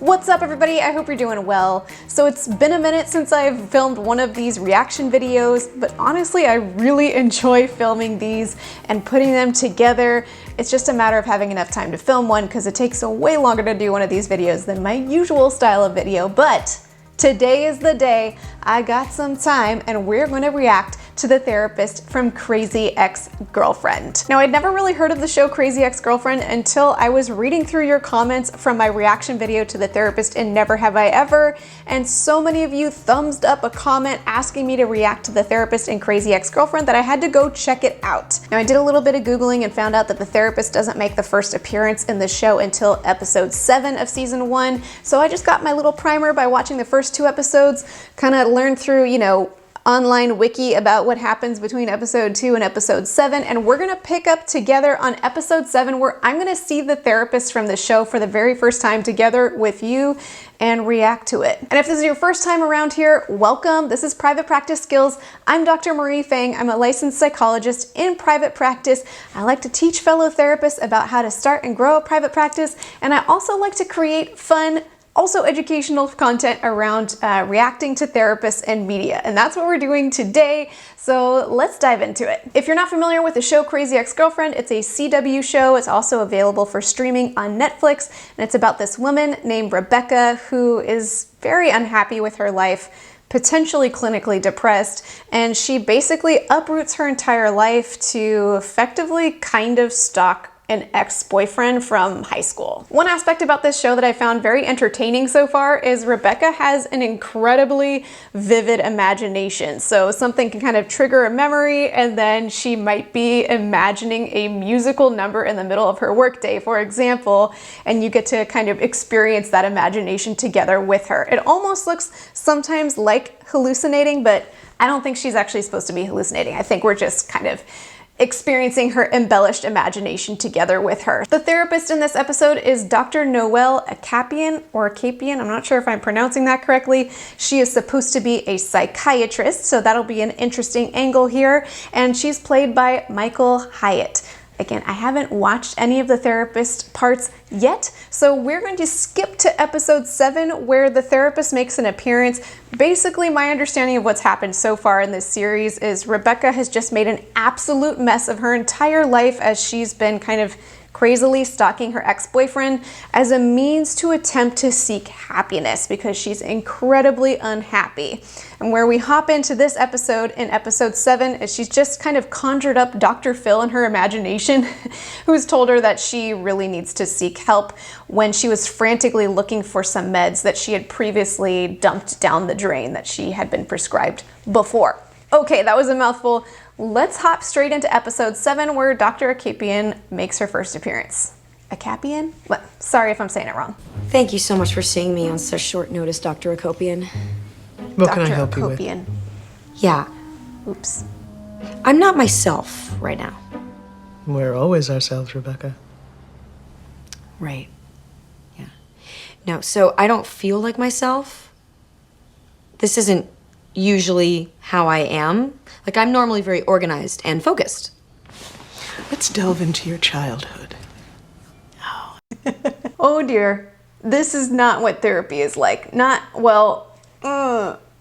What's up everybody? I hope you're doing well. So it's been a minute since I've filmed one of these reaction videos, but honestly I really enjoy filming these and putting them together. It's just a matter of having enough time to film one because it takes way longer to do one of these videos than my usual style of video, but today is the day. I got some time and we're going to react to The Therapist from Crazy Ex-Girlfriend. Now, I'd never really heard of the show Crazy Ex-Girlfriend until I was reading through your comments from my reaction video to The Therapist in Never Have I Ever, and so many of you thumbsed up a comment asking me to react to The Therapist in Crazy Ex-Girlfriend that I had to go check it out. Now, I did a little bit of Googling and found out that The Therapist doesn't make the first appearance in the show until episode 7 of season 1, so I just got my little primer by watching the first 2 episodes, kind of learned through, online wiki about what happens between episode 2 and episode 7, and we're gonna pick up together on episode 7 where I'm gonna see the therapist from the show for the very first time together with you and react to it. And if this is your first time around here, welcome. This is Private Practice Skills. I'm Dr. Marie Fang. I'm a licensed psychologist in private practice. I like to teach fellow therapists about how to start and grow a private practice, and I also like to create fun, also educational content around reacting to therapists and media. And that's what we're doing today. So let's dive into it. If you're not familiar with the show Crazy Ex-Girlfriend, it's a CW show. It's also available for streaming on Netflix. And it's about this woman named Rebecca who is very unhappy with her life, potentially clinically depressed, and she basically uproots her entire life to effectively kind of stalk an ex-boyfriend from high school. One aspect about this show that I found very entertaining so far is Rebecca has an incredibly vivid imagination. So something can kind of trigger a memory and then she might be imagining a musical number in the middle of her workday, for example, and you get to kind of experience that imagination together with her. It almost looks sometimes like hallucinating, but I don't think she's actually supposed to be hallucinating. I think we're just kind of experiencing her embellished imagination together with her. The therapist in this episode is Dr. Noelle Akopian, I'm not sure if I'm pronouncing that correctly. She is supposed to be a psychiatrist, so that'll be an interesting angle here, and she's played by Michael Hyatt. Again, I haven't watched any of the therapist parts yet, so we're going to skip to episode 7 where the therapist makes an appearance. Basically, my understanding of what's happened so far in this series is Rebecca has just made an absolute mess of her entire life as she's been kind of crazily stalking her ex-boyfriend as a means to attempt to seek happiness because she's incredibly unhappy. And where we hop into this episode in episode 7 is she's just kind of conjured up Dr. Phil in her imagination who's told her that she really needs to seek help when she was frantically looking for some meds that she had previously dumped down the drain that she had been prescribed before. Okay, that was a mouthful. Let's hop straight into episode 7 where Dr. Akopian makes her first appearance. Akopian? What? Sorry if I'm saying it wrong. Thank you so much for seeing me on such short notice, Dr. Akopian. What can I help you with? Yeah. Oops. I'm not myself right now. We're always ourselves, Rebecca. Right. Yeah. No, so I don't feel like myself. This isn't usually how I am. Like, I'm normally very organized and focused. Let's delve into your childhood. Oh. Oh dear. This is not what therapy is like.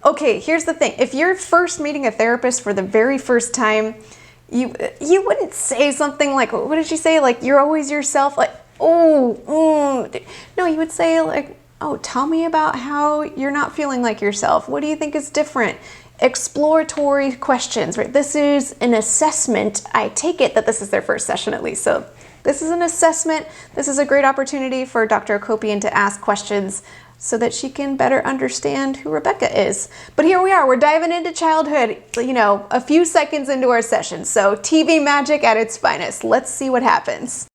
Okay, here's the thing. If you're first meeting a therapist for the very first time, you wouldn't say something like, what did she say? Like, you're always yourself? Like, no, you would say like, oh, tell me about how you're not feeling like yourself. What do you think is different? Exploratory questions, right? This is an assessment. I take it that this is their first session at least. So this is an assessment. This is a great opportunity for Dr. Akopian to ask questions so that she can better understand who Rebecca is. But here we are, we're diving into childhood, a few seconds into our session. So TV magic at its finest. Let's see what happens.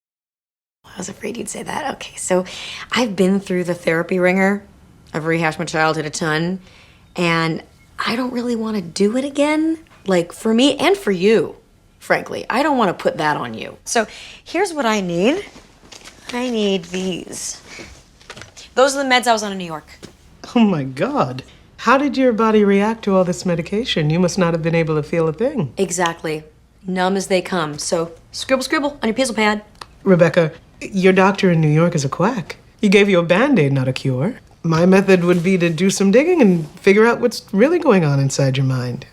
I was afraid you'd say that. Okay, so I've been through the therapy ringer. I've rehashed my childhood a ton, and I don't really want to do it again. Like, for me and for you, frankly. I don't want to put that on you. So here's what I need. I need these. Those are the meds I was on in New York. Oh my God. How did your body react to all this medication? You must not have been able to feel a thing. Exactly. Numb as they come. So scribble, scribble on your pencil pad. Rebecca, your doctor in New York is a quack. He gave you a Band-Aid, not a cure. My method would be to do some digging and figure out what's really going on inside your mind.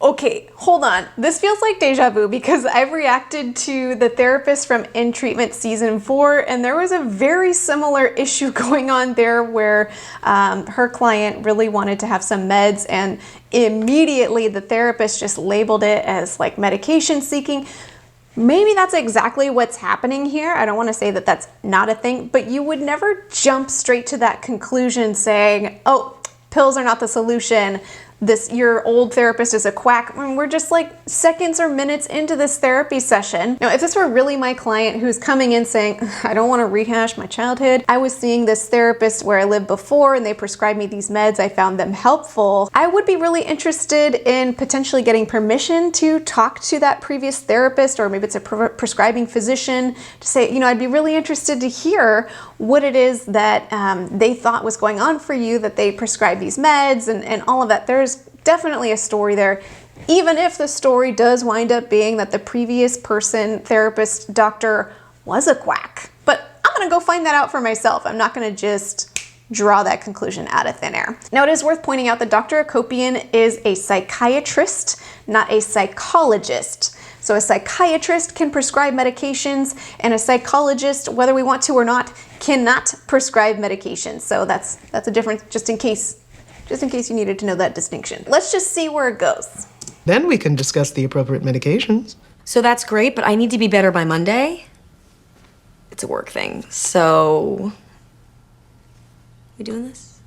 Okay, hold on. This feels like deja vu because I've reacted to the therapist from In Treatment Season 4, and there was a very similar issue going on there where her client really wanted to have some meds, and immediately the therapist just labeled it as like medication seeking. Maybe that's exactly what's happening here. I don't want to say that that's not a thing, but you would never jump straight to that conclusion saying, oh, pills are not the solution. Your old therapist is a quack. We're just like seconds or minutes into this therapy session. Now, if this were really my client who's coming in saying, I don't want to rehash my childhood, I was seeing this therapist where I lived before and they prescribed me these meds, I found them helpful, I would be really interested in potentially getting permission to talk to that previous therapist, or maybe it's a prescribing physician, to say, I'd be really interested to hear what it is that they thought was going on for you, that they prescribed these meds and all of that. There's definitely a story there, even if the story does wind up being that the previous person, therapist, doctor was a quack. But I'm gonna go find that out for myself. I'm not gonna just draw that conclusion out of thin air. Now, it is worth pointing out that Dr. Akopian is a psychiatrist, not a psychologist. So a psychiatrist can prescribe medications, and a psychologist, whether we want to or not, cannot prescribe medications. So that's a difference, just in case you needed to know that distinction. Let's just see where it goes. Then we can discuss the appropriate medications. So that's great, but I need to be better by Monday. It's a work thing, so... We doing this?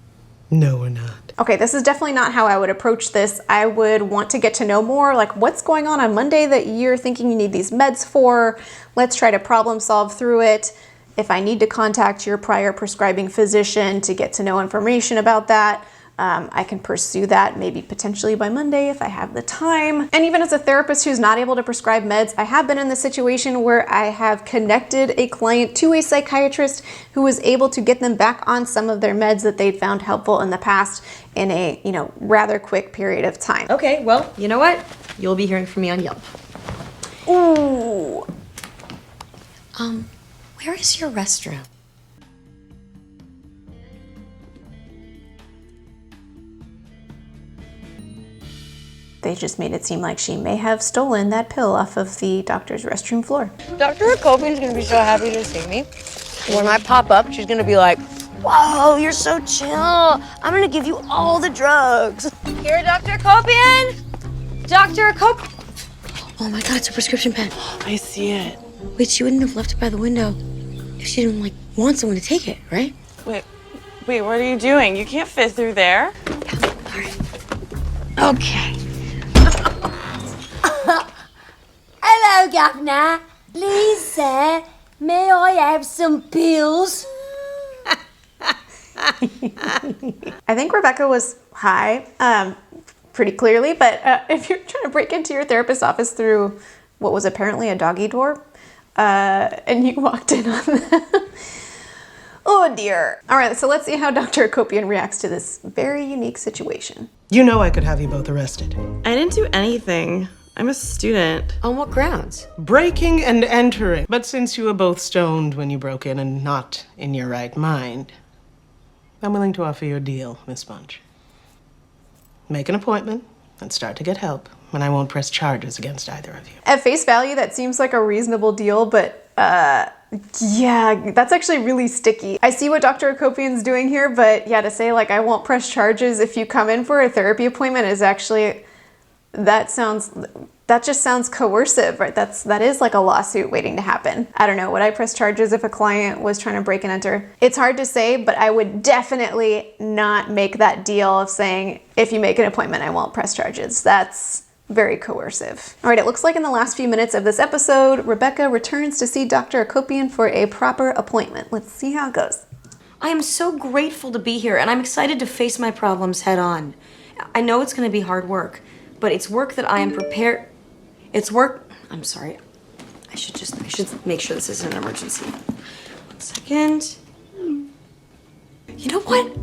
No, we're not. Okay, this is definitely not how I would approach this. I would want to get to know more, like what's going on Monday that you're thinking you need these meds for. Let's try to problem solve through it. If I need to contact your prior prescribing physician to get to know information about that, I can pursue that maybe potentially by Monday if I have the time. And even as a therapist who's not able to prescribe meds, I have been in the situation where I have connected a client to a psychiatrist who was able to get them back on some of their meds that they'd found helpful in the past in a, rather quick period of time. Okay, well, you know what? You'll be hearing from me on Yelp. Ooh. Where is your restroom? They just made it seem like she may have stolen that pill off of the doctor's restroom floor. Dr. Akopian's gonna be so happy to see me. When I pop up, she's gonna be like, whoa, you're so chill. I'm gonna give you all the drugs. Here, Dr. Akopian! Dr. Akopian! Oh my God, it's a prescription pen. I see it. Wait, she wouldn't have left it by the window if she didn't, want someone to take it, right? Wait, what are you doing? You can't fit through there. Yeah, all right. Okay. Hello, Governor. Please, sir, may I have some pills? I think Rebecca was high, pretty clearly, but if you're trying to break into your therapist's office through what was apparently a doggy door, and you walked in on that, oh dear. All right, so let's see how Dr. Akopian reacts to this very unique situation. You know I could have you both arrested. I didn't do anything. I'm a student. On what grounds? Breaking and entering. But since you were both stoned when you broke in and not in your right mind, I'm willing to offer you a deal, Miss Bunch. Make an appointment and start to get help, and I won't press charges against either of you. At face value, that seems like a reasonable deal, but yeah, that's actually really sticky. I see what Dr. Akopian's doing here, but yeah, to say I won't press charges if you come in for a therapy appointment is actually, that just sounds coercive, right? That is like a lawsuit waiting to happen. I don't know, would I press charges if a client was trying to break and enter? It's hard to say, but I would definitely not make that deal of saying, if you make an appointment, I won't press charges. That's very coercive. All right, it looks like in the last few minutes of this episode, Rebecca returns to see Dr. Akopian for a proper appointment. Let's see how it goes. I am so grateful to be here, and I'm excited to face my problems head on. I know it's going to be hard work, but it's work that I am prepared. It's work. I'm sorry. I should make sure this isn't an emergency. 1 second. You know what?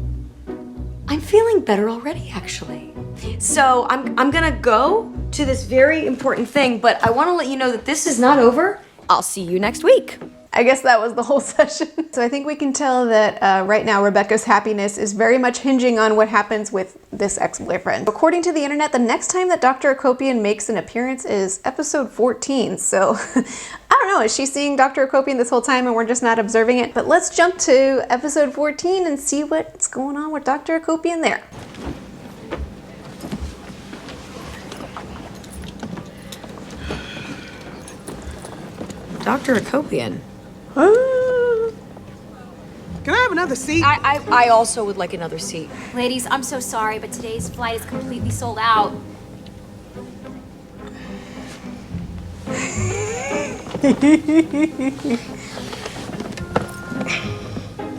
I'm feeling better already, actually. So I'm gonna go to this very important thing, but I want to let you know that this is not over. I'll see you next week. I guess that was the whole session. So I think we can tell that right now Rebecca's happiness is very much hinging on what happens with this ex-boyfriend. According to the internet, the next time that Dr. Akopian makes an appearance is episode 14. So I don't know, is she seeing Dr. Akopian this whole time and we're just not observing it? But let's jump to episode 14 and see what's going on with Dr. Akopian there. Dr. Akopian. Can I have another seat? I also would like another seat. Ladies, I'm so sorry, but today's flight is completely sold out.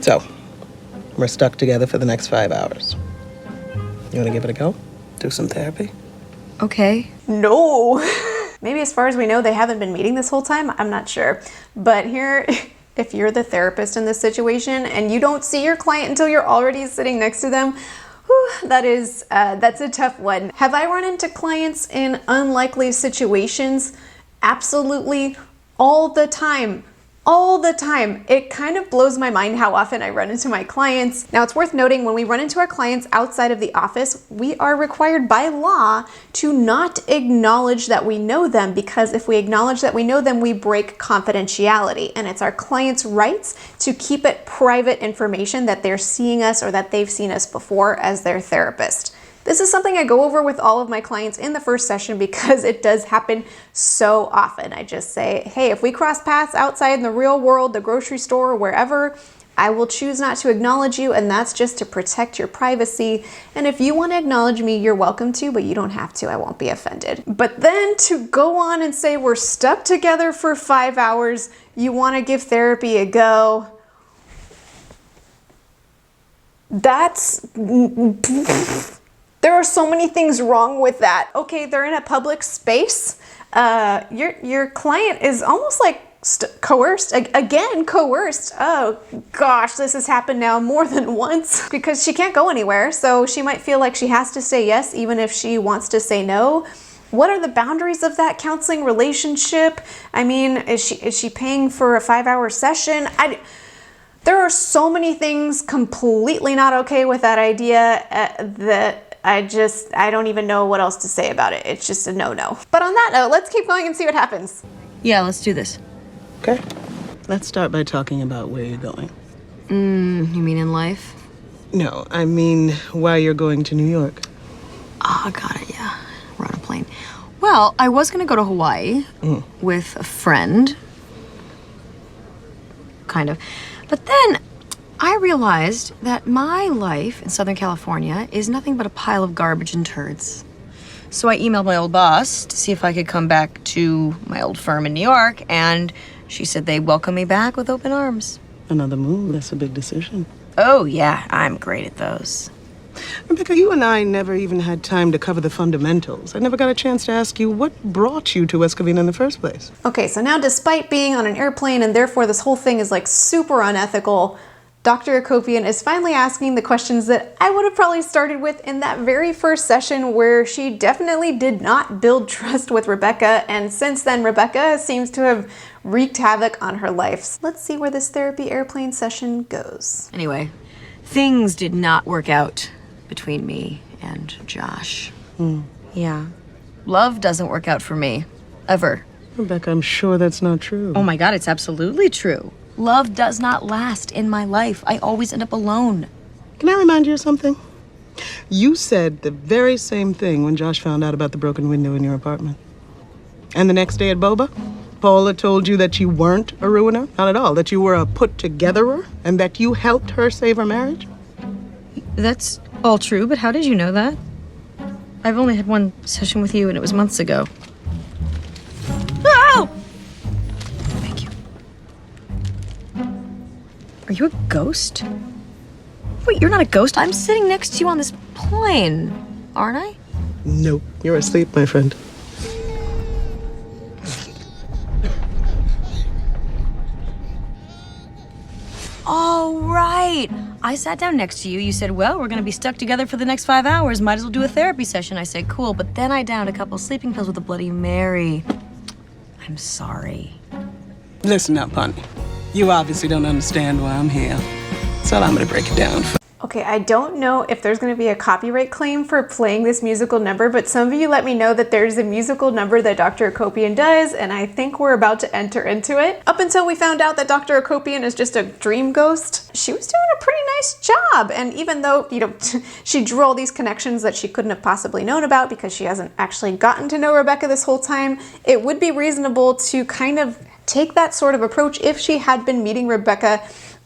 So, we're stuck together for the next 5 hours. You want to give it a go? Do some therapy? Okay. No. Maybe as far as we know, they haven't been meeting this whole time. I'm not sure. But here, if you're the therapist in this situation and you don't see your client until you're already sitting next to them, whew, that's a tough one. Have I run into clients in unlikely situations? Absolutely, all the time. All the time. It kind of blows my mind how often I run into my clients. Now, it's worth noting when we run into our clients outside of the office, we are required by law to not acknowledge that we know them, because if we acknowledge that we know them, we break confidentiality, and it's our clients' rights to keep it private information that they're seeing us or that they've seen us before as their therapist. This is something I go over with all of my clients in the first session because it does happen so often. I just say, hey, if we cross paths outside in the real world, the grocery store, or wherever, I will choose not to acknowledge you, and that's just to protect your privacy. And if you want to acknowledge me, you're welcome to, but you don't have to. I won't be offended. But then to go on and say we're stuck together for 5 hours, you want to give therapy a go, that's... There are so many things wrong with that. Okay, they're in a public space. Your client is almost like coerced, again coerced. Oh gosh, this has happened now more than once because she can't go anywhere. So she might feel like she has to say yes even if she wants to say no. What are the boundaries of that counseling relationship? I mean, is she paying for a 5-hour session? There are so many things completely not okay with that idea that I don't even know what else to say about it. It's just a no-no. But on that note, let's keep going and see what happens. Yeah, let's do this. Okay. Let's start by talking about where you're going. You mean in life? No, I mean why you're going to New York. Oh, got it, yeah. We're on a plane. Well, I was gonna go to Hawaii with a friend. Kind of. But then I realized that my life in Southern California is nothing but a pile of garbage and turds. So I emailed my old boss to see if I could come back to my old firm in New York, and she said they'd welcome me back with open arms. Another move, that's a big decision. Oh, yeah, I'm great at those. Rebecca, you and I never even had time to cover the fundamentals. I never got a chance to ask you what brought you to Escovina in the first place. Okay, so now despite being on an airplane and therefore this whole thing is like super unethical, Dr. Akopian is finally asking the questions that I would have probably started with in that very first session where she definitely did not build trust with Rebecca, and since then Rebecca seems to have wreaked havoc on her life. Let's see where this therapy airplane session goes. Anyway, things did not work out between me and Josh. Yeah. Love doesn't work out for me. Ever. Rebecca, I'm sure that's not true. Oh my God, it's absolutely true. Love does not last in my life. I always end up alone. Can I remind you of something? You said the very same thing when Josh found out about the broken window in your apartment. And the next day at Boba, Paula told you that you weren't a ruiner? Not at all. That you were a put-togetherer? And that you helped her save her marriage? That's all true, but how did you know that? I've only had one session with you, and it was months ago. Oh! Thank you. Are you a ghost? Wait, you're not a ghost. I'm sitting next to you on this plane, aren't I? Nope. You're asleep, my friend. Oh, right. I sat down next to you. You said, well, we're going to be stuck together for the next 5 hours. Might as well do a therapy session. I said, cool. But then I downed a couple sleeping pills with a Bloody Mary. I'm sorry. Listen up, honey. You obviously don't understand why I'm here. So I'm gonna break it down. Okay, I don't know if there's going to be a copyright claim for playing this musical number, but some of you let me know that there's a musical number that Dr. Akopian does, and I think we're about to enter into it. Up until we found out that Dr. Akopian is just a dream ghost, she was doing a pretty nice job. And even though, she drew all these connections that she couldn't have possibly known about because she hasn't actually gotten to know Rebecca this whole time, it would be reasonable to kind of take that sort of approach if she had been meeting Rebecca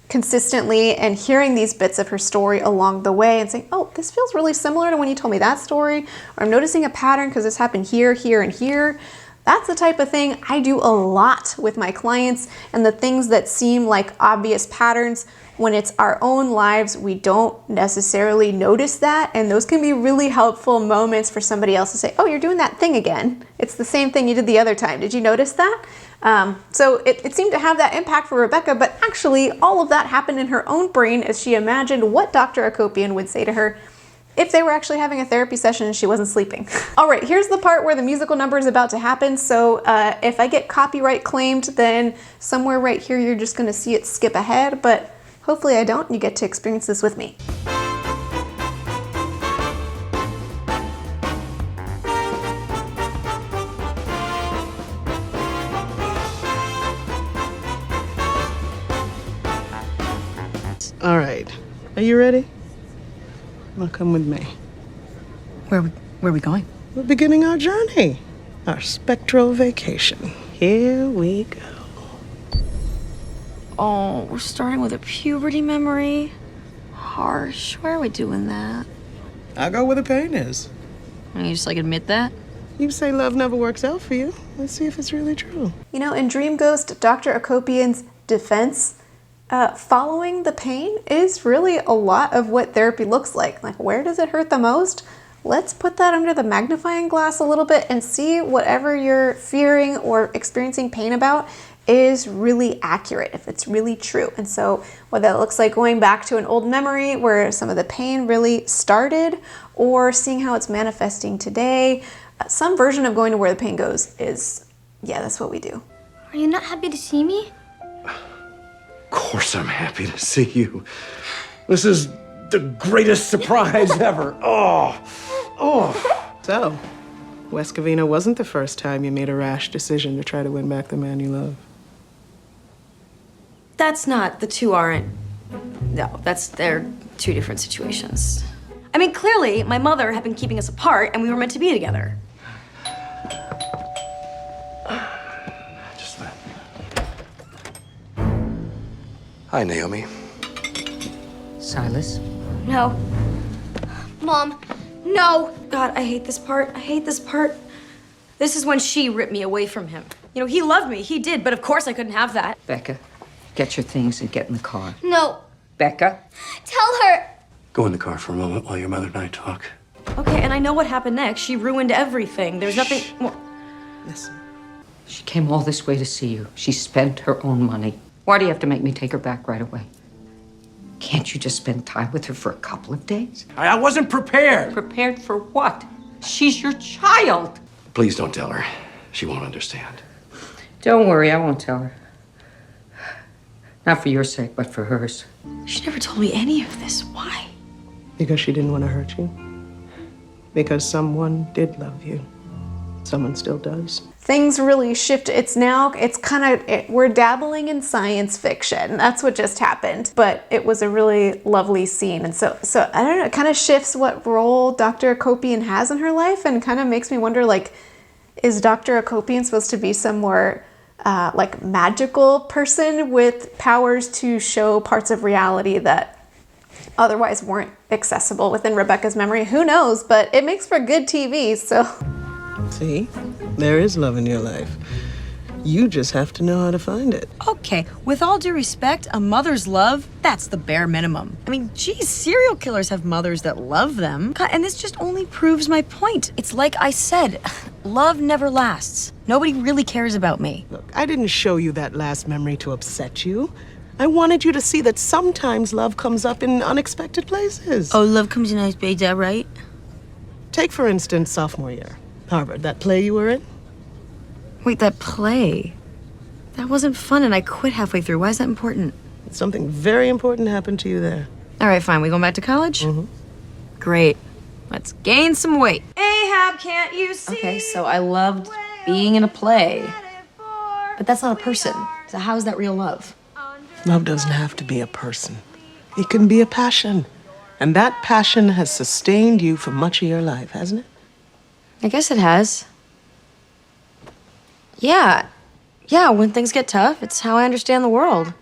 consistently and hearing these bits of her story along the way and saying, oh, this feels really similar to when you told me that story, or I'm noticing a pattern because this happened here, here, and here. That's the type of thing I do a lot with my clients, and the things that seem like obvious patterns, when it's our own lives, we don't necessarily notice that, and those can be really helpful moments for somebody else to say, oh, you're doing that thing again. It's the same thing you did the other time. Did you notice that? So it seemed to have that impact for Rebecca, but actually all of that happened in her own brain as she imagined what Dr. Akopian would say to her if they were actually having a therapy session and she wasn't sleeping. All right, here's the part where the musical number is about to happen. So if I get copyright claimed, then somewhere right here you're just gonna see it skip ahead, but hopefully I don't and you get to experience this with me. All right, are you ready? Well, come with me. Where are we going? We're beginning our journey, our spectral vacation. Here we go. Oh, we're starting with a puberty memory. Harsh. Why are we doing that? I go where the pain is. Can you just admit that? You say love never works out for you. Let's see if it's really true. In Dream Ghost, Dr. Akopian's defense, following the pain is really a lot of what therapy looks like. Like, where does it hurt the most? Let's put that under the magnifying glass a little bit and see whatever you're fearing or experiencing pain about is really accurate, if it's really true. And so whether it looks like going back to an old memory where some of the pain really started, or seeing how it's manifesting today, some version of going to where the pain goes is, yeah, that's what we do. Are you not happy to see me? Of course I'm happy to see you. This is the greatest surprise ever. Oh. So, West Covina wasn't the first time you made a rash decision to try to win back the man you love. That's not, the two aren't. No, they're two different situations. I mean, clearly, my mother had been keeping us apart and we were meant to be together. Just that. Hi, Naomi. Silas? No. Mom, no. God, I hate this part. This is when she ripped me away from him. He loved me, he did, but of course I couldn't have that. Becca, get your things and get in the car. No. Becca? Tell her. Go in the car for a moment while your mother and I talk. Okay, and I know what happened next. She ruined everything. There's nothing more. Listen. She came all this way to see you. She spent her own money. Why do you have to make me take her back right away? Can't you just spend time with her for a couple of days? I wasn't prepared. Prepared for what? She's your child. Please don't tell her. She won't understand. Don't worry, I won't tell her. Not for your sake, but for hers. She never told me any of this. Why? Because she didn't want to hurt you. Because someone did love you. Someone still does. Things really shift. We're dabbling in science fiction. That's what just happened. But it was a really lovely scene. And so I don't know, it kind of shifts what role Dr. Akopian has in her life and kind of makes me wonder, is Dr. Akopian supposed to be some more magical person with powers to show parts of reality that otherwise weren't accessible within Rebecca's memory? Who knows? But it makes for good TV, so. See, there is love in your life. You just have to know how to find it. Okay, with all due respect, a mother's love, that's the bare minimum. I mean, geez, serial killers have mothers that love them. God, and this just only proves my point. It's like I said, love never lasts. Nobody really cares about me. Look, I didn't show you that last memory to upset you. I wanted you to see that sometimes love comes up in unexpected places. Oh, love comes in nice ways, is that right? Take, for instance, sophomore year. Harvard, that play you were in? Wait, that play? That wasn't fun and I quit halfway through. Why is that important? Something very important happened to you there. All right, fine. We going back to college? Mm-hmm. Great. Let's gain some weight. Ahab, can't you see? Okay, so I loved being in a play. But that's not a person. So how is that real love? Love doesn't have to be a person. It can be a passion. And that passion has sustained you for much of your life, hasn't it? I guess it has. Yeah. Yeah, when things get tough, it's how I understand the world.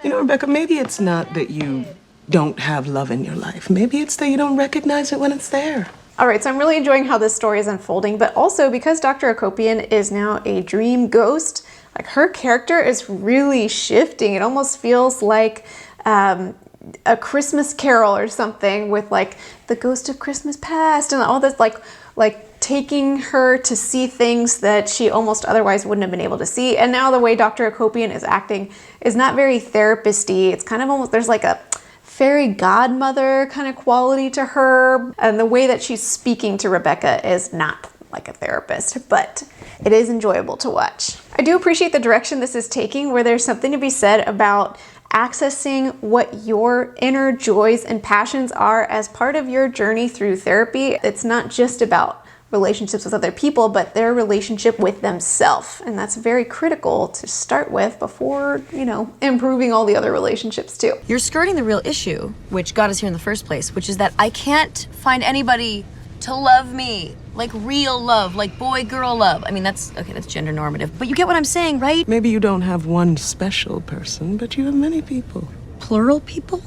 You know, Rebecca, maybe it's not that you don't have love in your life. Maybe it's that you don't recognize it when it's there. All right, so I'm really enjoying how this story is unfolding, but also because Dr. Akopian is now a dream ghost, like her character is really shifting. It almost feels like a Christmas Carol or something with like the ghost of Christmas past and all this like taking her to see things that she almost otherwise wouldn't have been able to see. And now the way Dr. Akopian is acting is not very therapist-y. It's kind of almost, there's like a fairy godmother kind of quality to her. And the way that she's speaking to Rebecca is not like a therapist, but it is enjoyable to watch. I do appreciate the direction this is taking, where there's something to be said about accessing what your inner joys and passions are as part of your journey through therapy. It's not just about relationships with other people, but their relationship with themselves. And that's very critical to start with before, you know, improving all the other relationships too. You're skirting the real issue, which got us here in the first place, which is that I can't find anybody to love me. Like real love, like boy-girl love. I mean, that's gender normative. But you get what I'm saying, right? Maybe you don't have one special person, but you have many people. Plural people?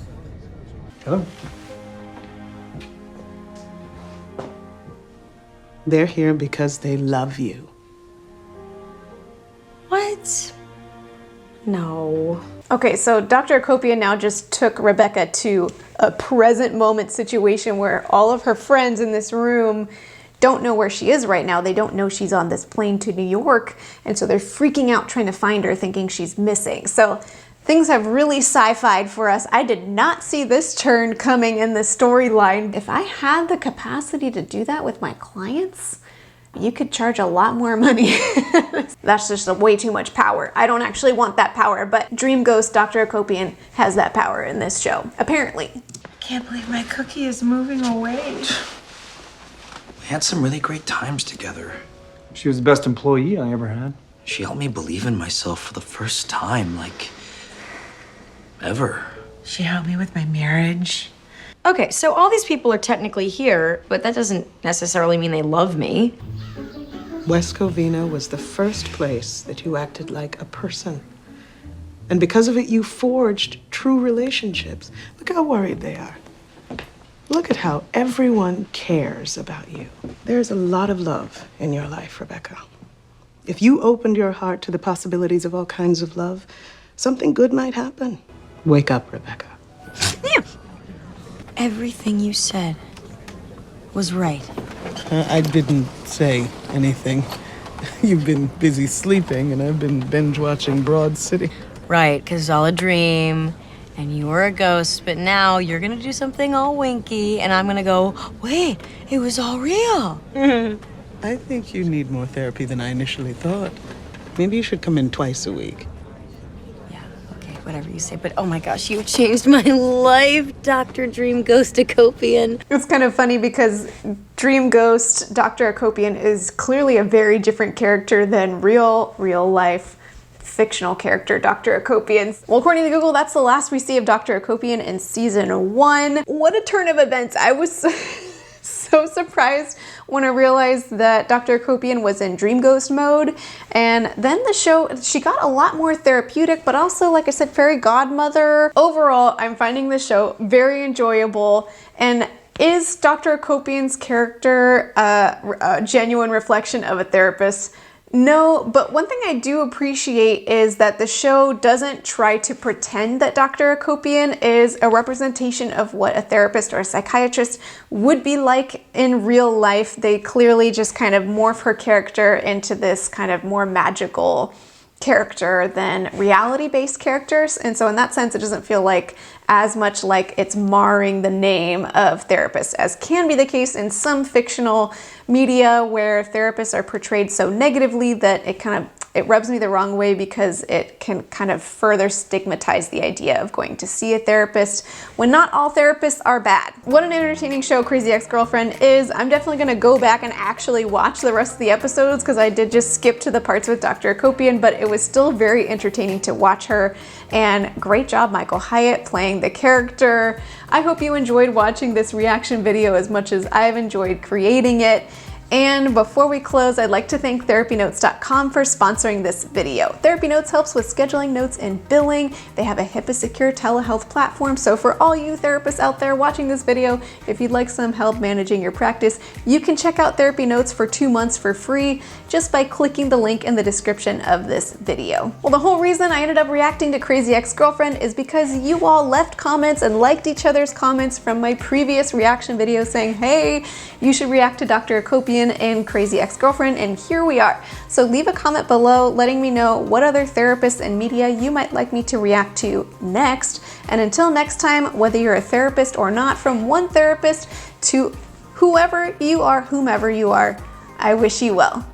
Hello. They're here because they love you. What? No. Okay, so Dr. Akopian now just took Rebecca to a present moment situation where all of her friends in this room don't know where she is right now. They don't know she's on this plane to New York, and so they're freaking out trying to find her, thinking she's missing. So things have really sci-fi'd for us. I did not see this turn coming in the storyline. If I had the capacity to do that with my clients, you could charge a lot more money. That's just way too much power. I don't actually want that power, but Dream Ghost Dr. Akopian has that power in this show, apparently. Can't believe my cookie is moving away. We had some really great times together. She was the best employee I ever had. She helped me believe in myself for the first time, like, ever. She helped me with my marriage. Okay, so all these people are technically here, but that doesn't necessarily mean they love me. West Covina was the first place that you acted like a person. And because of it, you forged true relationships. Look how worried they are. Look at how everyone cares about you. There's a lot of love in your life, Rebecca. If you opened your heart to the possibilities of all kinds of love, something good might happen. Wake up, Rebecca. Yeah. Everything you said was right. I didn't say anything. You've been busy sleeping, and I've been binge-watching Broad City. Right, because it's all a dream, and you were a ghost, but now you're gonna do something all winky, and I'm gonna go, wait, it was all real. I think you need more therapy than I initially thought. Maybe you should come in twice a week. Yeah, okay, whatever you say, but oh my gosh, you changed my life, Dr. Dream Ghost Akopian. It's kind of funny because Dream Ghost Dr. Akopian is clearly a very different character than real life fictional character Dr. Akopian. Well, according to Google, that's the last we see of Dr. Akopian in season 1. What a turn of events. I was so surprised when I realized that Dr. Akopian was in Dream Ghost mode. And then the show, she got a lot more therapeutic, but also, like I said, fairy godmother. Overall, I'm finding the show very enjoyable. And is Dr. Akopian's character a genuine reflection of a therapist? No, but one thing I do appreciate is that the show doesn't try to pretend that Dr. Akopian is a representation of what a therapist or a psychiatrist would be like in real life. They clearly just kind of morph her character into this kind of more magical character than reality-based characters. And so in that sense, it doesn't feel like as much like it's marring the name of therapists as can be the case in some fictional media where therapists are portrayed so negatively that it kind of It rubs me the wrong way because it can kind of further stigmatize the idea of going to see a therapist when not all therapists are bad. What an entertaining show Crazy Ex-Girlfriend is. I'm definitely gonna go back and actually watch the rest of the episodes because I did just skip to the parts with Dr. Akopian, but it was still very entertaining to watch her. And great job, Michael Hyatt, playing the character. I hope you enjoyed watching this reaction video as much as I've enjoyed creating it. And before we close, I'd like to thank TherapyNotes.com for sponsoring this video. TherapyNotes helps with scheduling notes and billing. They have a HIPAA-secure telehealth platform, so for all you therapists out there watching this video, if you'd like some help managing your practice, you can check out Therapy Notes for 2 months for free just by clicking the link in the description of this video. Well, the whole reason I ended up reacting to Crazy Ex-Girlfriend is because you all left comments and liked each other's comments from my previous reaction video saying, hey, you should react to Dr. Akopian and Crazy Ex-Girlfriend, and here we are. So leave a comment below letting me know what other therapists and media you might like me to react to next. And until next time, whether you're a therapist or not, from one therapist to whoever you are, whomever you are, I wish you well.